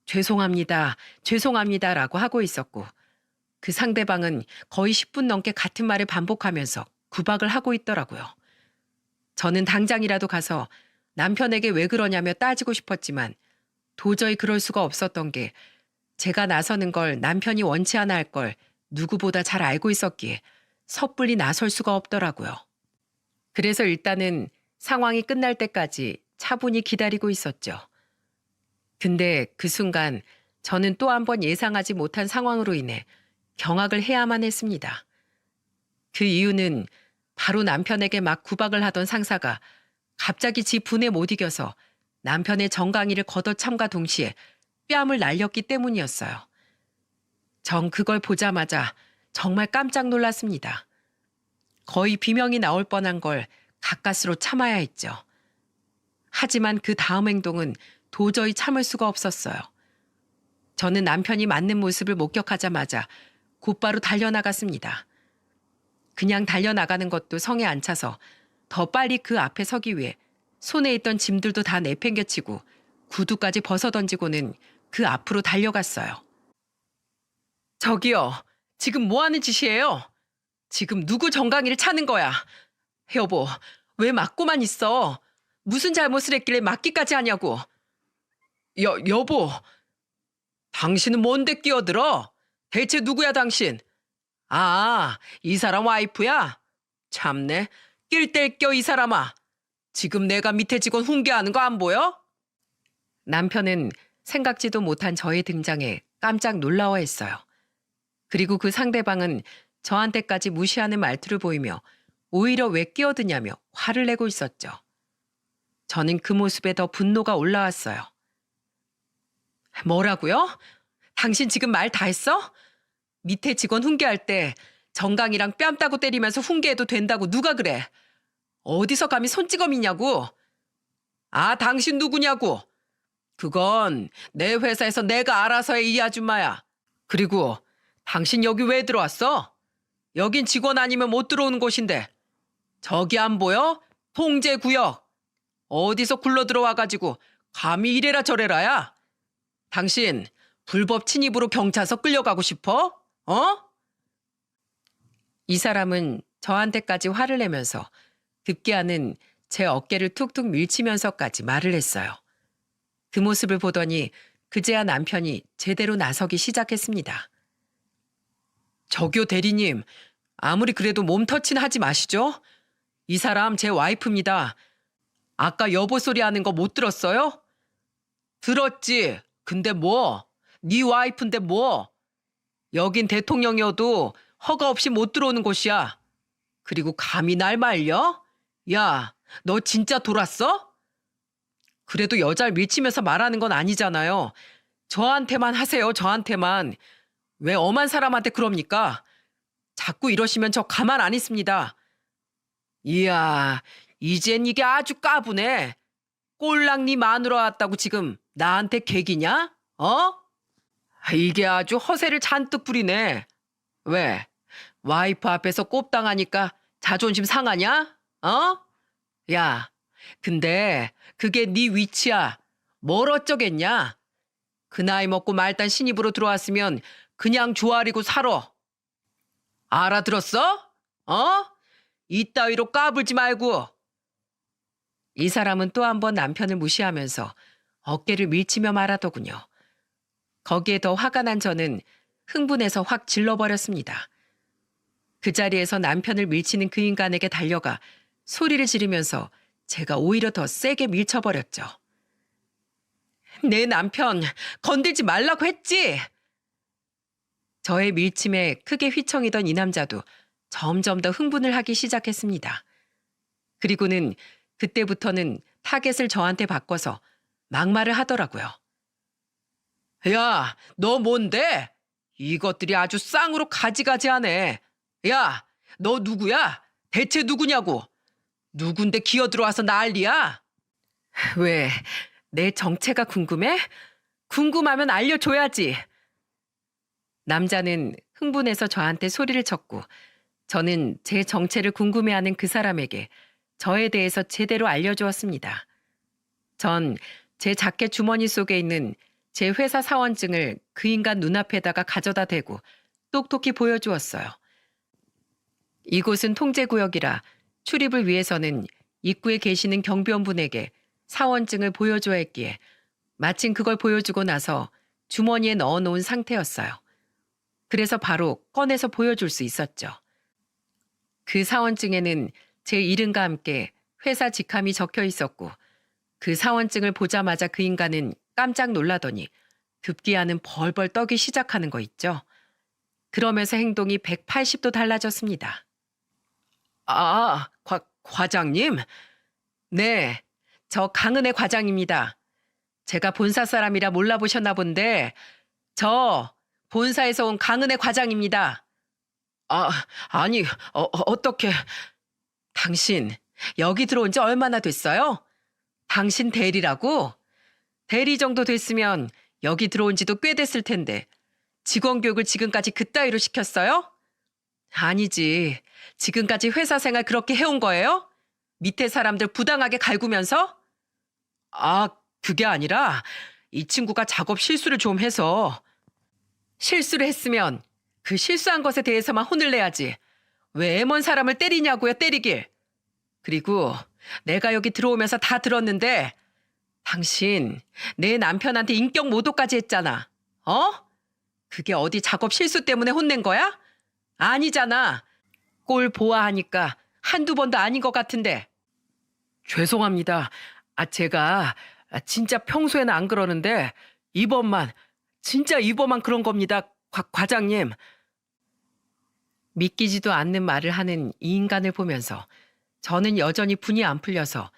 죄송합니다, 죄송합니다라고 하고 있었고 그 상대방은 거의 10분 넘게 같은 말을 반복하면서 구박을 하고 있더라고요. 저는 당장이라도 가서 남편에게 왜 그러냐며 따지고 싶었지만 도저히 그럴 수가 없었던 게 제가 나서는 걸 남편이 원치 않아 할 걸 누구보다 잘 알고 있었기에 섣불리 나설 수가 없더라고요. 그래서 일단은 상황이 끝날 때까지 차분히 기다리고 있었죠. 근데 그 순간 저는 또 한 번 예상하지 못한 상황으로 인해 경악을 해야만 했습니다. 그 이유는 바로 남편에게 막 구박을 하던 상사가 갑자기 지 분에 못 이겨서 남편의 정강이를 걷어참과 동시에 뺨을 날렸기 때문이었어요. 전 그걸 보자마자 정말 깜짝 놀랐습니다. 거의 비명이 나올 뻔한 걸 가까스로 참아야 했죠. 하지만 그 다음 행동은 도저히 참을 수가 없었어요. 저는 남편이 맞는 모습을 목격하자마자 곧바로 달려나갔습니다. 그냥 달려나가는 것도 성에 안 차서 더 빨리 그 앞에 서기 위해 손에 있던 짐들도 다 내팽개치고 구두까지 벗어던지고는 그 앞으로 달려갔어요. 저기요, 지금 뭐 하는 짓이에요? 지금 누구 정강이를 차는 거야? 여보, 왜 맞고만 있어? 무슨 잘못을 했길래 맞기까지 하냐고. 여보, 당신은 뭔데 끼어들어? 대체 누구야 당신? 아, 이 사람 와이프야? 참네, 낄 뗄 껴 이 사람아. 지금 내가 밑에 직원 훈계하는 거 안 보여? 남편은 생각지도 못한 저의 등장에 깜짝 놀라워했어요. 그리고 그 상대방은 저한테까지 무시하는 말투를 보이며 오히려 왜 끼어드냐며 화를 내고 있었죠. 저는 그 모습에 더 분노가 올라왔어요. 뭐라고요? 당신 지금 말 다 했어? 밑에 직원 훈계할 때 정강이랑 뺨 따고 때리면서 훈계해도 된다고 누가 그래? 어디서 감히 손찌검이냐고? 아, 당신 누구냐고? 그건 내 회사에서 내가 알아서 해, 이 아줌마야. 그리고 당신 여기 왜 들어왔어? 여긴 직원 아니면 못 들어오는 곳인데. 저기 안 보여? 통제구역. 어디서 굴러 들어와가지고 감히 이래라 저래라야. 당신 불법 침입으로 경찰서 끌려가고 싶어? 어? 이 사람은 저한테까지 화를 내면서 급기야는 제 어깨를 툭툭 밀치면서까지 말을 했어요. 그 모습을 보더니 그제야 남편이 제대로 나서기 시작했습니다. 저기요 대리님, 아무리 그래도 몸터치는 하지 마시죠? 이 사람 제 와이프입니다. 아까 여보 소리 하는 거 못 들었어요? 들었지. 근데 뭐? 네 와이프인데 뭐? 여긴 대통령이어도 허가 없이 못 들어오는 곳이야. 그리고 감히 날 말려? 야, 너 진짜 돌았어? 그래도 여자를 밀치면서 말하는 건 아니잖아요. 저한테만 하세요, 저한테만. 왜 엄한 사람한테 그럽니까? 자꾸 이러시면 저 가만 안 있습니다. 이야, 이젠 이게 아주 까부네. 꼴랑 네 마누라 왔다고 지금 나한테 개기냐? 어? 이게 아주 허세를 잔뜩 부리네. 왜? 와이프 앞에서 꼽당하니까 자존심 상하냐? 어? 야, 근데 그게 네 위치야. 뭘 어쩌겠냐? 그 나이 먹고 말단 신입으로 들어왔으면 그냥 조아리고 살아. 알아들었어? 어? 이따위로 까불지 말고. 이 사람은 또 한 번 남편을 무시하면서 어깨를 밀치며 말하더군요. 거기에 더 화가 난 저는 흥분해서 확 질러버렸습니다. 그 자리에서 남편을 밀치는 그 인간에게 달려가 소리를 지르면서 제가 오히려 더 세게 밀쳐버렸죠. 내 남편 건들지 말라고 했지? 저의 밀침에 크게 휘청이던 이 남자도 점점 더 흥분을 하기 시작했습니다. 그리고는 그때부터는 타겟을 저한테 바꿔서 막말을 하더라고요. 야, 너 뭔데? 이것들이 아주 쌍으로 가지가지하네. 야, 너 누구야? 대체 누구냐고? 누군데 기어들어와서 난리야? 왜, 내 정체가 궁금해? 궁금하면 알려줘야지. 남자는 흥분해서 저한테 소리를 쳤고 저는 제 정체를 궁금해하는 그 사람에게 저에 대해서 제대로 알려주었습니다. 전 제 자켓 주머니 속에 있는 제 회사 사원증을 그 인간 눈앞에다가 가져다 대고 똑똑히 보여주었어요. 이곳은 통제구역이라 출입을 위해서는 입구에 계시는 경비원분에게 사원증을 보여줘야 했기에 마침 그걸 보여주고 나서 주머니에 넣어놓은 상태였어요. 그래서 바로 꺼내서 보여줄 수 있었죠. 그 사원증에는 제 이름과 함께 회사 직함이 적혀 있었고 그 사원증을 보자마자 그 인간은 깜짝 놀라더니 급기야는 벌벌 떨기 시작하는 거 있죠. 그러면서 행동이 180도 달라졌습니다. 아, 과장님? 네, 저 강은혜 과장입니다. 제가 본사 사람이라 몰라보셨나 본데 저 본사에서 온 강은혜 과장입니다. 아니, 어떻게... 당신 여기 들어온 지 얼마나 됐어요? 당신 대리라고? 대리 정도 됐으면 여기 들어온 지도 꽤 됐을 텐데 직원 교육을 지금까지 그따위로 시켰어요? 아니지. 지금까지 회사 생활 그렇게 해온 거예요? 밑에 사람들 부당하게 갈구면서? 그게 아니라 이 친구가 작업 실수를 좀 해서. 실수를 했으면 그 실수한 것에 대해서만 혼을 내야지. 왜 애먼 사람을 때리냐고요, 때리길. 그리고 내가 여기 들어오면서 다 들었는데 당신 내 남편한테 인격 모독까지 했잖아. 그게 어디 작업 실수 때문에 혼낸 거야? 아니잖아. 꼴 보아하니까 한두 번도 아닌 것 같은데. 죄송합니다. 제가 진짜 평소에는 안 그러는데 진짜 이번만 그런 겁니다. 과장님. 믿기지도 않는 말을 하는 이 인간을 보면서 저는 여전히 분이 안 풀려서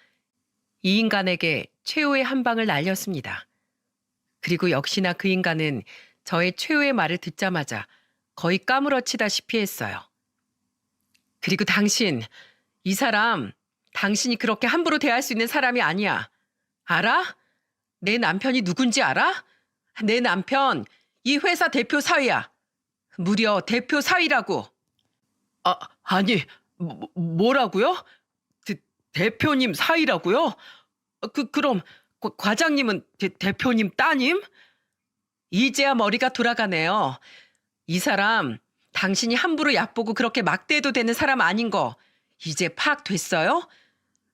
이 인간에게 최후의 한 방을 날렸습니다. 그리고 역시나 그 인간은 저의 최후의 말을 듣자마자 거의 까무러치다시피 했어요. 그리고 당신, 이 사람, 당신이 그렇게 함부로 대할 수 있는 사람이 아니야. 알아? 내 남편이 누군지 알아? 내 남편, 이 회사 대표 사위야. 무려 대표 사위라고. 아니, 뭐라고요? 대표님 사위라고요? 그럼 과장님은 대표님 따님? 이제야 머리가 돌아가네요. 이 사람 당신이 함부로 얕보고 그렇게 막대해도 되는 사람 아닌 거 이제 파악됐어요?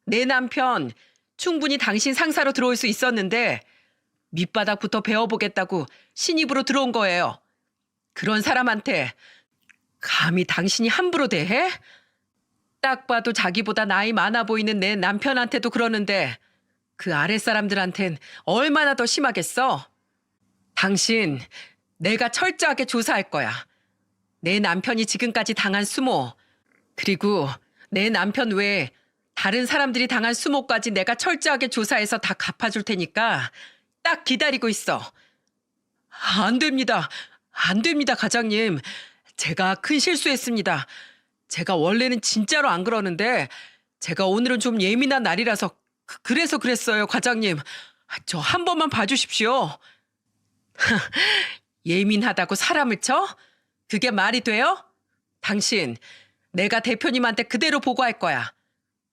내 남편 충분히 당신 상사로 들어올 수 있었는데 밑바닥부터 배워보겠다고 신입으로 들어온 거예요. 그런 사람한테 감히 당신이 함부로 대해? 딱 봐도 자기보다 나이 많아 보이는 내 남편한테도 그러는데 그 아랫사람들한텐 얼마나 더 심하겠어? 당신, 내가 철저하게 조사할 거야. 내 남편이 지금까지 당한 수모, 그리고 내 남편 외에 다른 사람들이 당한 수모까지 내가 철저하게 조사해서 다 갚아줄 테니까 딱 기다리고 있어. 안 됩니다. 안 됩니다, 과장님. 제가 큰 실수했습니다. 제가 원래는 진짜로 안 그러는데 제가 오늘은 좀 예민한 날이라서 그래서 그랬어요, 과장님. 저 한 번만 봐주십시오. 예민하다고 사람을 쳐? 그게 말이 돼요? 당신, 내가 대표님한테 그대로 보고할 거야.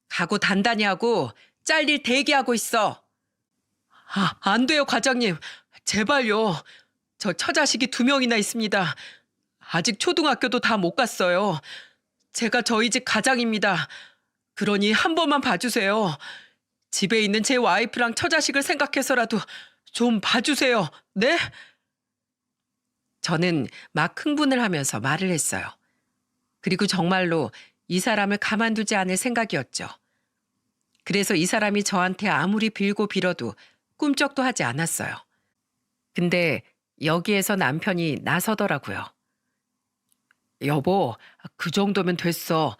각오 단단히 하고 잘릴 대기하고 있어. 안 돼요, 과장님. 제발요. 저 처자식이 2명이나 있습니다. 아직 초등학교도 다 못 갔어요. 제가 저희 집 가장입니다. 그러니 한 번만 봐주세요. 집에 있는 제 와이프랑 처자식을 생각해서라도 좀 봐주세요. 네? 저는 막 흥분을 하면서 말을 했어요. 그리고 정말로 이 사람을 가만두지 않을 생각이었죠. 그래서 이 사람이 저한테 아무리 빌고 빌어도 꿈쩍도 하지 않았어요. 근데 여기에서 남편이 나서더라고요. 여보, 그 정도면 됐어.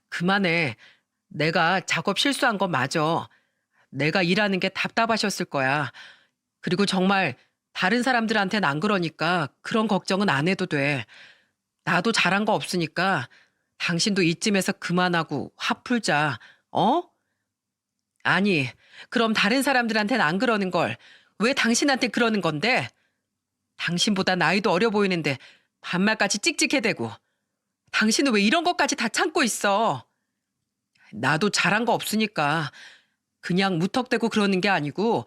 그만해. 내가 작업 실수한 건 맞아. 내가 일하는 게 답답하셨을 거야. 그리고 정말 다른 사람들한테는 안 그러니까 그런 걱정은 안 해도 돼. 나도 잘한 거 없으니까 당신도 이쯤에서 그만하고 화 풀자. 아니, 그럼 다른 사람들한테는 안 그러는 걸 왜 당신한테 그러는 건데? 당신보다 나이도 어려 보이는데 반말까지 찍찍해대고. 당신은 왜 이런 것까지 다 참고 있어? 나도 잘한 거 없으니까 그냥 무턱대고 그러는 게 아니고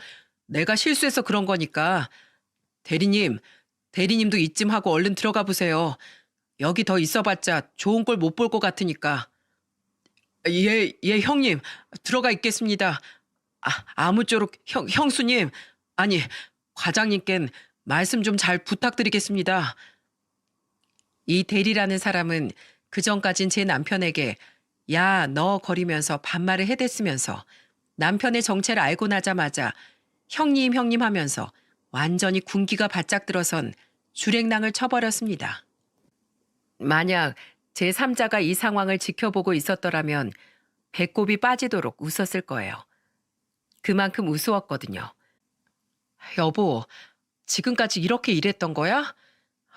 내가 실수해서 그런 거니까. 대리님, 대리님도 이쯤 하고 얼른 들어가 보세요. 여기 더 있어봤자 좋은 꼴 못 볼 것 같으니까. 예, 형님. 들어가 있겠습니다. 아무쪼록 형수님. 아니, 과장님껜 말씀 좀 잘 부탁드리겠습니다. 이 대리라는 사람은 그전까진 제 남편에게 야, 너 거리면서 반말을 해댔으면서 남편의 정체를 알고 나자마자 형님 하면서 완전히 군기가 바짝 들어선 주랭랑을 쳐버렸습니다. 만약 제3자가 이 상황을 지켜보고 있었더라면 배꼽이 빠지도록 웃었을 거예요. 그만큼 우스웠거든요. 여보, 지금까지 이렇게 일했던 거야?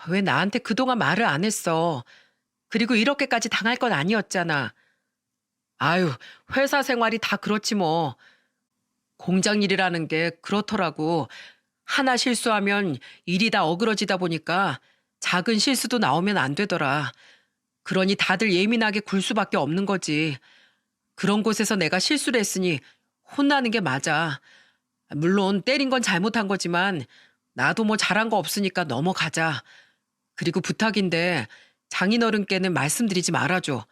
왜 나한테 그동안 말을 안 했어? 그리고 이렇게까지 당할 건 아니었잖아. 아유, 회사 생활이 다 그렇지 뭐. 공장 일이라는 게 그렇더라고. 하나 실수하면 일이 다 어그러지다 보니까 작은 실수도 나오면 안 되더라. 그러니 다들 예민하게 굴 수밖에 없는 거지. 그런 곳에서 내가 실수를 했으니 혼나는 게 맞아. 물론 때린 건 잘못한 거지만 나도 뭐 잘한 거 없으니까 넘어가자. 그리고 부탁인데 장인어른께는 말씀드리지 말아줘.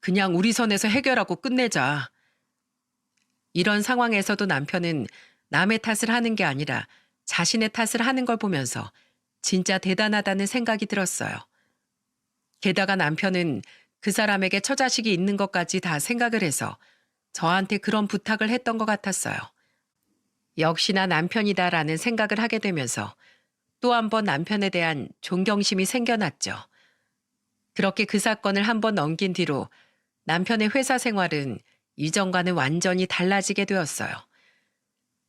그냥 우리 선에서 해결하고 끝내자. 이런 상황에서도 남편은 남의 탓을 하는 게 아니라 자신의 탓을 하는 걸 보면서 진짜 대단하다는 생각이 들었어요. 게다가 남편은 그 사람에게 처자식이 있는 것까지 다 생각을 해서 저한테 그런 부탁을 했던 것 같았어요. 역시나 남편이다라는 생각을 하게 되면서 또 한 번 남편에 대한 존경심이 생겨났죠. 그렇게 그 사건을 한 번 넘긴 뒤로 남편의 회사 생활은 이전과는 완전히 달라지게 되었어요.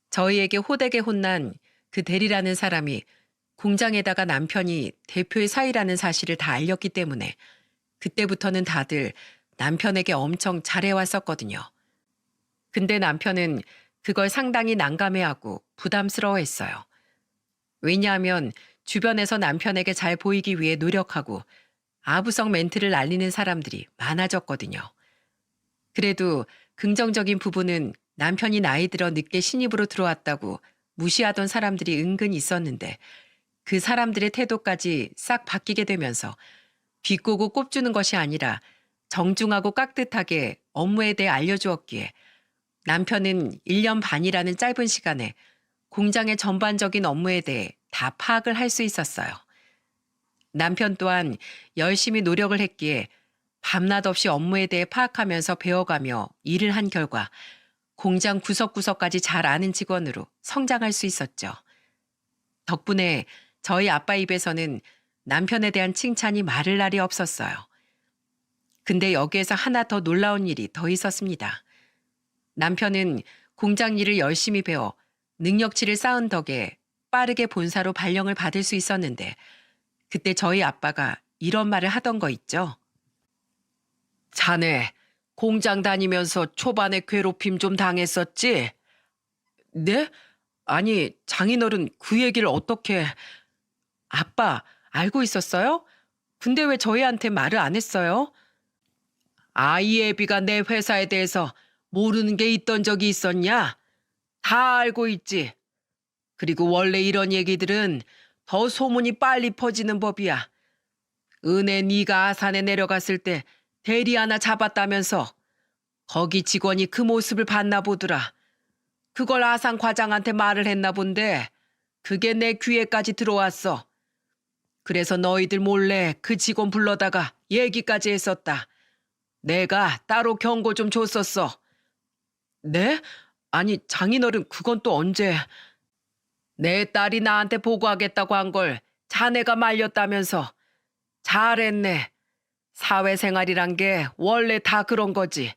저희에게 호되게 혼난 그 대리라는 사람이 공장에다가 남편이 대표의 사위라는 사실을 다 알렸기 때문에 그때부터는 다들 남편에게 엄청 잘해왔었거든요. 근데 남편은 그걸 상당히 난감해하고 부담스러워했어요. 왜냐하면 주변에서 남편에게 잘 보이기 위해 노력하고 아부성 멘트를 날리는 사람들이 많아졌거든요. 그래도 긍정적인 부분은 남편이 나이 들어 늦게 신입으로 들어왔다고 무시하던 사람들이 은근 있었는데 그 사람들의 태도까지 싹 바뀌게 되면서 비꼬고 꼽주는 것이 아니라 정중하고 깍듯하게 업무에 대해 알려주었기에 남편은 1년 반이라는 짧은 시간에 공장의 전반적인 업무에 대해 다 파악을 할 수 있었어요. 남편 또한 열심히 노력을 했기에 밤낮 없이 업무에 대해 파악하면서 배워가며 일을 한 결과 공장 구석구석까지 잘 아는 직원으로 성장할 수 있었죠. 덕분에 저희 아빠 입에서는 남편에 대한 칭찬이 마를 날이 없었어요. 근데 여기에서 하나 더 놀라운 일이 더 있었습니다. 남편은 공장 일을 열심히 배워 능력치를 쌓은 덕에 빠르게 본사로 발령을 받을 수 있었는데 그때 저희 아빠가 이런 말을 하던 거 있죠. 자네 공장 다니면서 초반에 괴롭힘 좀 당했었지? 네? 아니 장인어른 그 얘기를 어떻게... 아빠 알고 있었어요? 근데 왜 저희한테 말을 안 했어요? 아이 애비가 내 회사에 대해서 모르는 게 있던 적이 있었냐? 다 알고 있지. 그리고 원래 이런 얘기들은 더 소문이 빨리 퍼지는 법이야. 은혜 네가 아산에 내려갔을 때 대리 하나 잡았다면서 거기 직원이 그 모습을 봤나 보더라. 그걸 아산 과장한테 말을 했나 본데 그게 내 귀에까지 들어왔어. 그래서 너희들 몰래 그 직원 불러다가 얘기까지 했었다. 내가 따로 경고 좀 줬었어. 네? 아니 장인어른 그건 또 언제... 내 딸이 나한테 보고하겠다고 한 걸 자네가 말렸다면서. 잘했네. 사회생활이란 게 원래 다 그런 거지.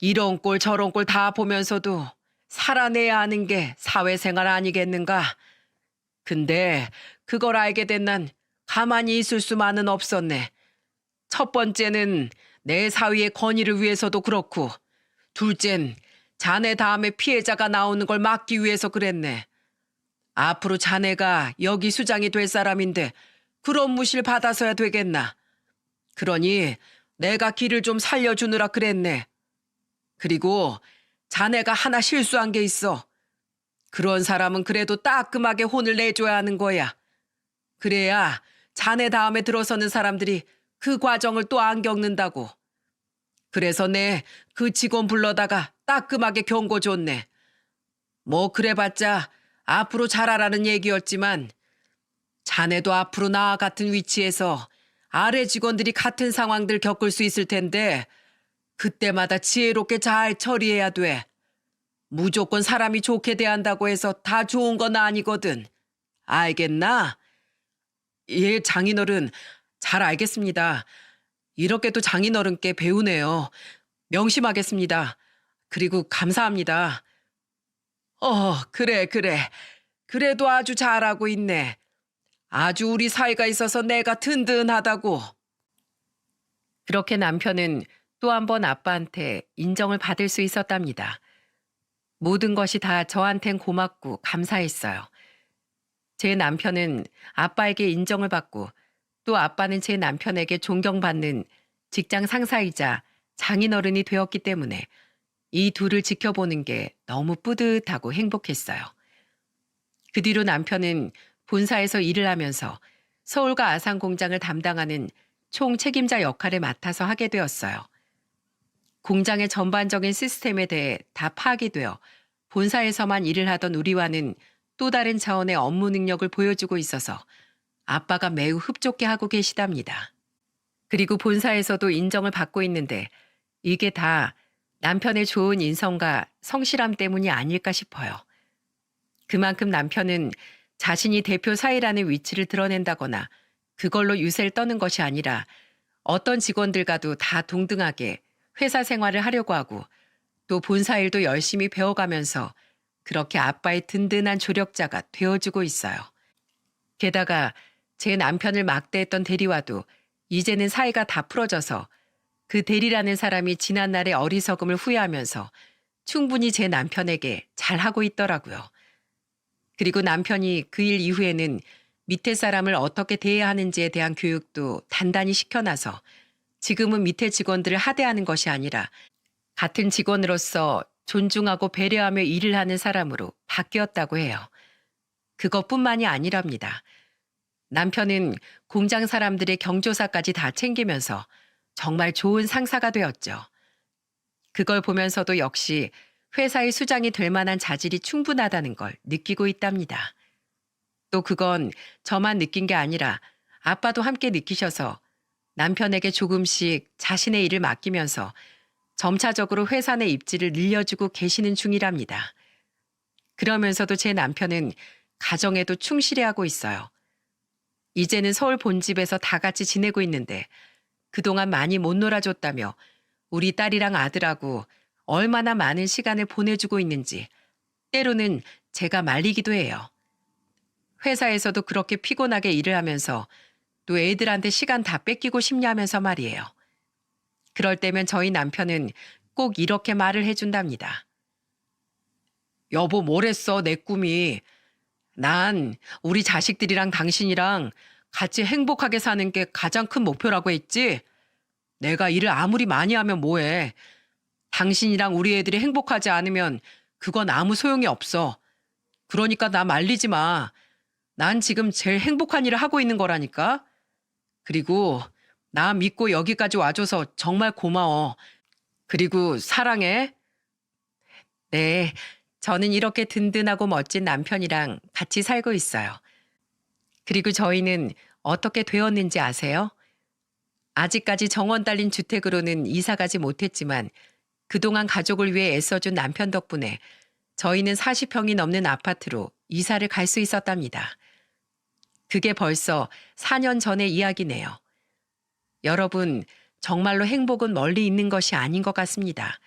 이런 꼴 저런 꼴 다 보면서도 살아내야 하는 게 사회생활 아니겠는가. 근데 그걸 알게 된 난 가만히 있을 수만은 없었네. 첫 번째는 내 사위의 권위를 위해서도 그렇고 둘째는 자네 다음에 피해자가 나오는 걸 막기 위해서 그랬네. 앞으로 자네가 여기 수장이 될 사람인데 그런 무시를 받아서야 되겠나. 그러니 내가 길을 좀 살려주느라 그랬네. 그리고 자네가 하나 실수한 게 있어. 그런 사람은 그래도 따끔하게 혼을 내줘야 하는 거야. 그래야 자네 다음에 들어서는 사람들이 그 과정을 또 안 겪는다고. 그래서 내 그 직원 불러다가 따끔하게 경고 줬네. 뭐 그래봤자 앞으로 잘하라는 얘기였지만 자네도 앞으로 나와 같은 위치에서 아래 직원들이 같은 상황들 겪을 수 있을 텐데 그때마다 지혜롭게 잘 처리해야 돼. 무조건 사람이 좋게 대한다고 해서 다 좋은 건 아니거든. 알겠나? 예, 장인어른. 잘 알겠습니다. 이렇게도 장인어른께 배우네요. 명심하겠습니다. 그리고 감사합니다. 그래, 그래. 그래도 아주 잘하고 있네. 아주 우리 사이가 있어서 내가 든든하다고. 그렇게 남편은 또 한 번 아빠한테 인정을 받을 수 있었답니다. 모든 것이 다 저한텐 고맙고 감사했어요. 제 남편은 아빠에게 인정을 받고 또 아빠는 제 남편에게 존경받는 직장 상사이자 장인어른이 되었기 때문에 이 둘을 지켜보는 게 너무 뿌듯하고 행복했어요. 그 뒤로 남편은 본사에서 일을 하면서 서울과 아산 공장을 담당하는 총 책임자 역할을 맡아서 하게 되었어요. 공장의 전반적인 시스템에 대해 다 파악이 되어 본사에서만 일을 하던 우리와는 또 다른 차원의 업무 능력을 보여주고 있어서 아빠가 매우 흡족해 하고 계시답니다. 그리고 본사에서도 인정을 받고 있는데 이게 다 남편의 좋은 인성과 성실함 때문이 아닐까 싶어요. 그만큼 남편은 자신이 대표 사이라는 위치를 드러낸다거나 그걸로 유세를 떠는 것이 아니라 어떤 직원들과도 다 동등하게 회사 생활을 하려고 하고 또 본사 일도 열심히 배워가면서 그렇게 아빠의 든든한 조력자가 되어주고 있어요. 게다가 제 남편을 막대했던 대리와도 이제는 사이가 다 풀어져서 그 대리라는 사람이 지난날의 어리석음을 후회하면서 충분히 제 남편에게 잘하고 있더라고요. 그리고 남편이 그 일 이후에는 밑에 사람을 어떻게 대해야 하는지에 대한 교육도 단단히 시켜놔서 지금은 밑에 직원들을 하대하는 것이 아니라 같은 직원으로서 존중하고 배려하며 일을 하는 사람으로 바뀌었다고 해요. 그것뿐만이 아니랍니다. 남편은 공장 사람들의 경조사까지 다 챙기면서 정말 좋은 상사가 되었죠. 그걸 보면서도 역시 회사의 수장이 될 만한 자질이 충분하다는 걸 느끼고 있답니다. 또 그건 저만 느낀 게 아니라 아빠도 함께 느끼셔서 남편에게 조금씩 자신의 일을 맡기면서 점차적으로 회사 내 입지를 늘려주고 계시는 중이랍니다. 그러면서도 제 남편은 가정에도 충실해하고 있어요. 이제는 서울 본집에서 다 같이 지내고 있는데 그동안 많이 못 놀아줬다며 우리 딸이랑 아들하고 얼마나 많은 시간을 보내주고 있는지 때로는 제가 말리기도 해요. 회사에서도 그렇게 피곤하게 일을 하면서 또 애들한테 시간 다 뺏기고 싶냐면서 말이에요. 그럴 때면 저희 남편은 꼭 이렇게 말을 해준답니다. 여보, 뭐랬어, 내 꿈이. 난 우리 자식들이랑 당신이랑 같이 행복하게 사는 게 가장 큰 목표라고 했지. 내가 일을 아무리 많이 하면 뭐해. 당신이랑 우리 애들이 행복하지 않으면 그건 아무 소용이 없어. 그러니까 나 말리지 마. 난 지금 제일 행복한 일을 하고 있는 거라니까. 그리고 나 믿고 여기까지 와줘서 정말 고마워. 그리고 사랑해. 네, 저는 이렇게 든든하고 멋진 남편이랑 같이 살고 있어요. 그리고 저희는 어떻게 되었는지 아세요? 아직까지 정원 딸린 주택으로는 이사 가지 못했지만 그동안 가족을 위해 애써준 남편 덕분에 저희는 40평이 넘는 아파트로 이사를 갈 수 있었답니다. 그게 벌써 4년 전의 이야기네요. 여러분, 정말로 행복은 멀리 있는 것이 아닌 것 같습니다.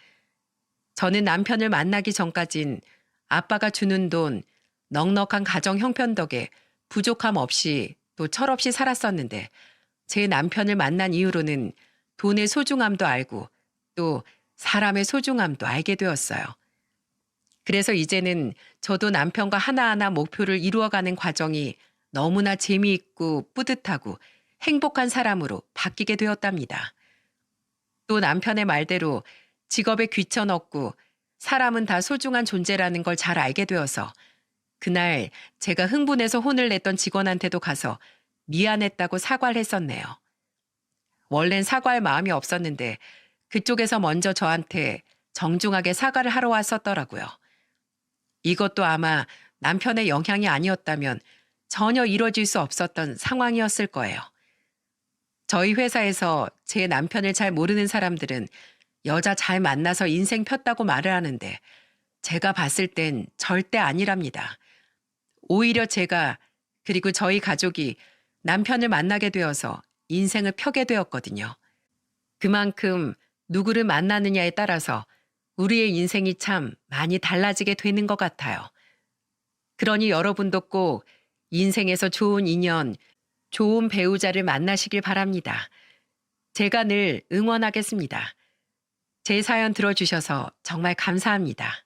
저는 남편을 만나기 전까진 아빠가 주는 돈, 넉넉한 가정 형편 덕에 부족함 없이 또 철없이 살았었는데 제 남편을 만난 이후로는 돈의 소중함도 알고 또 사람의 소중함도 알게 되었어요. 그래서 이제는 저도 남편과 하나하나 목표를 이루어가는 과정이 너무나 재미있고 뿌듯하고 행복한 사람으로 바뀌게 되었답니다. 또 남편의 말대로 직업에 귀천 없고 사람은 다 소중한 존재라는 걸 잘 알게 되어서 그날 제가 흥분해서 혼을 냈던 직원한테도 가서 미안했다고 사과를 했었네요. 원래는 사과할 마음이 없었는데 그쪽에서 먼저 저한테 정중하게 사과를 하러 왔었더라고요. 이것도 아마 남편의 영향이 아니었다면 전혀 이뤄질 수 없었던 상황이었을 거예요. 저희 회사에서 제 남편을 잘 모르는 사람들은 여자 잘 만나서 인생 폈다고 말을 하는데 제가 봤을 땐 절대 아니랍니다. 오히려 제가 그리고 저희 가족이 남편을 만나게 되어서 인생을 펴게 되었거든요. 그만큼 누구를 만나느냐에 따라서 우리의 인생이 참 많이 달라지게 되는 것 같아요. 그러니 여러분도 꼭 인생에서 좋은 인연, 좋은 배우자를 만나시길 바랍니다. 제가 늘 응원하겠습니다. 제 사연 들어주셔서 정말 감사합니다.